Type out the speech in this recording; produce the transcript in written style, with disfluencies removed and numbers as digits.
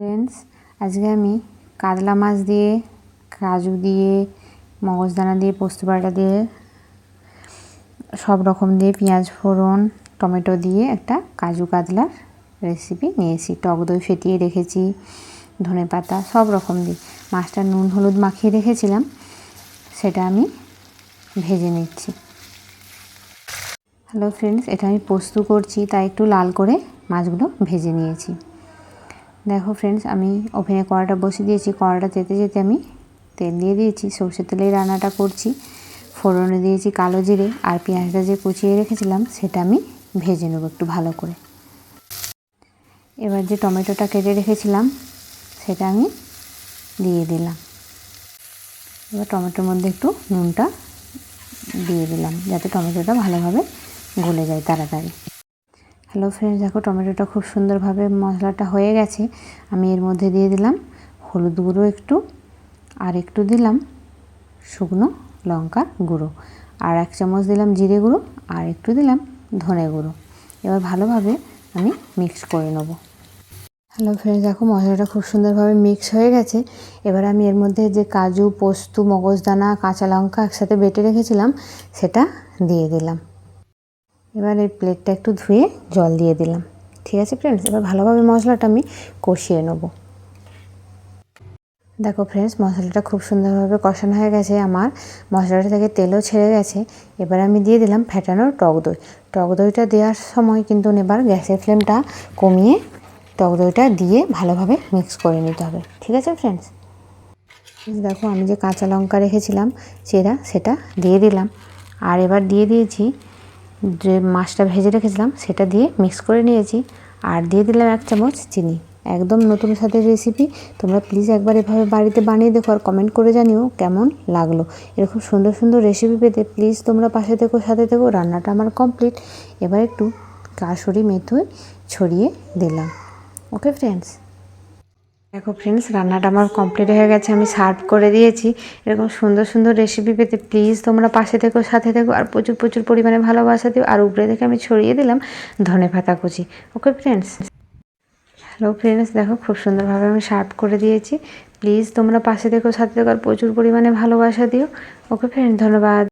Friends, আজকে আমি কাতলা মাছ দিয়ে, কাজু দিয়ে, মগজদানা দিয়ে, পোস্ত বাটা দিয়ে, সব রকম দিয়ে, পেঁয়াজ ফোড়ন, টমেটো দিয়ে একটা কাজু কাতলার রেসিপি নিয়েছি। টক দই ফেটিয়ে রেখেছি, ধনেপাতা সব রকম দিয়ে মাছটা নুন হলুদ মাখিয়ে রেখেছিলাম, সেটা আমি ভেজে নিচ্ছি। হ্যালো ফ্রেন্ডস, এটা আমি পোস্ত করছি, তাই একটু লাল করে মাছগুলো ভেজে নিয়েছি। দেখো ফ্রেন্ডস, আমি ওভেনে কড়াটা বসিয়ে দিয়েছি। কড়াটা তেতে যেতে আমি তেল দিয়ে দিয়েছি। সরষের তেলেই রান্নাটা করছি। ফোড়নে দিয়েছি কালো জিরে, আর পেঁয়াজটা যে কুচিয়ে রেখেছিলাম সেটা আমি ভেজে নেব একটু ভালো করে। এবার যে টমেটোটা কেটে রেখেছিলাম সেটা আমি দিয়ে দিলাম। এবার টমেটোর মধ্যে একটু নুনটা দিয়ে দিলাম, যাতে টমেটোটা ভালোভাবে গলে যায় তাড়াতাড়ি। হ্যালো ফ্রেন্ডস, দেখো টমেটোটা খুব সুন্দরভাবে মশলাটা হয়ে গেছে। আমি এর মধ্যে দিয়ে দিলাম হলুদ গুঁড়ো একটু, আর একটু দিলাম শুকনো লঙ্কার গুঁড়ো, আর 1 চামচ দিলাম জিরে গুঁড়ো, আর একটু দিলাম ধনে গুঁড়ো। এবার ভালোভাবে আমি মিক্স করে নেব। হ্যালো ফ্রেন্ডস, দেখো মশলাটা খুব সুন্দরভাবে মিক্স হয়ে গেছে। এবার আমি এর মধ্যে যে কাজু, পোস্ত, মগজদানা, কাঁচা লঙ্কা একসাথে বেটে রেখেছিলাম সেটা দিয়ে দিলাম। এবার এই প্লেটটা একটু ধুয়ে জল দিয়ে দিলাম। ঠিক আছে ফ্রেন্ডস, এবার ভালোভাবে মশলাটা আমি কষিয়ে নেব। দেখো ফ্রেন্ডস, মশলাটা খুব সুন্দরভাবে কষানো হয়ে গেছে, আমার মশলাটা থেকে তেলও ছেড়ে গেছে। এবার আমি দিয়ে দিলাম ফেটানো টক দই। টক দইটা দেওয়ার সময় কিন্তু এবার গ্যাসের ফ্লেমটা কমিয়ে টক দইটা দিয়ে ভালোভাবে মিক্স করে নিতে হবে। ঠিক আছে ফ্রেন্ডস, দেখো আমি যে কাঁচা লঙ্কা রেখেছিলাম সেটা দিয়ে দিলাম, আর এবার দিয়ে দিয়েছি যে মাছটা ভেজে রেখেছিলাম সেটা দিয়ে মিক্স করে নিয়েছি, আর দিয়ে দিলাম 1 চামচ চিনি। একদম নতুন স্বাদের রেসিপি, তোমরা প্লিজ একবার এভাবে বাড়িতে বানিয়ে দেখো, আর কমেন্ট করে জানিও কেমন লাগলো। এরকম সুন্দর সুন্দর রেসিপি পেতে প্লিজ তোমরা পাশে থেকো, সাথে থেকো। রান্নাটা আমার কমপ্লিট। এবার একটু কাসুরি মেথি ছড়িয়ে দিলাম। ওকে ফ্রেন্ডস, দেখো ফ্রেন্ডস, রান্নাটা আমার কমপ্লিট হয়ে গেছে, আমি সার্ভ করে দিয়েছি। এরকম সুন্দর সুন্দর রেসিপি পেতে প্লিজ তোমরা পাশে থেকো, সাথে থেকো, আর প্রচুর প্রচুর পরিমাণে ভালোবাসা দিও। আর উপরে থেকে আমি ছড়িয়ে দিলাম ধনেপাতা কুচি। ওকে ফ্রেন্ডস, হ্যালো ফ্রেন্ডস, দেখো খুব সুন্দরভাবে আমি সার্ভ করে দিয়েছি। প্লিজ তোমরা পাশে থেকো, সাথে থেকো, আর প্রচুর পরিমাণে ভালোবাসা দিও। ওকে ফ্রেন্ডস, ধন্যবাদ।